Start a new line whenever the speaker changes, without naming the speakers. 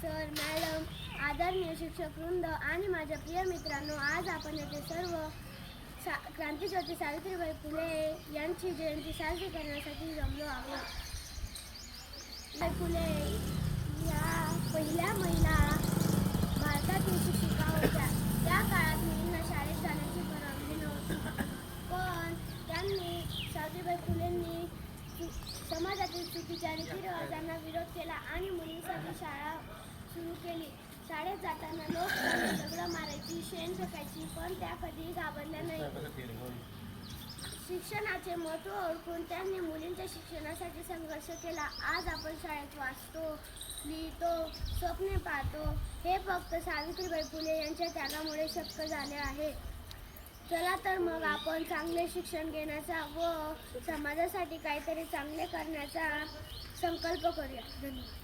Sir, madam, आदरणीय शिक्षकवृंद आणि माझ्या प्रिय मित्रांनो, आज आपण येथे सर्व क्रांतीज्योती सावित्रीबाई फुले यांची जयंती साजरी करण्यासाठी जमलो आहोत. फुले या पहिल्या महिला भारतातील शिक्षिका होत्या. त्या काळात मुलींना शाळेत जाण्याची परवानगी नव्हती, पण सावित्रीबाई फुलेंनी समाजातील चुकीच्या रीतिरिवाजांना विरोध केला आणि मुलींसाठी शाळा सुरू केली. शाळेत जाताना लोक दगडं मारायची, शेण फेकायची, पण त्या कधीही घाबरल्या नाही. शिक्षणाचे महत्त्व ओळखून त्यांनी मुलींच्या शिक्षणासाठी संघर्ष केला. आज आपण शाळेत वाचतो, लिहितो, स्वप्ने पाहतो, हे फक्त सावित्रीबाई फुले यांच्या त्यागामुळे शक्य झाले आहे. चला तर मग आपण चांगले शिक्षण घेण्याचा व समाजासाठी काहीतरी चांगले करण्याचा संकल्प करूया. धन्यवाद.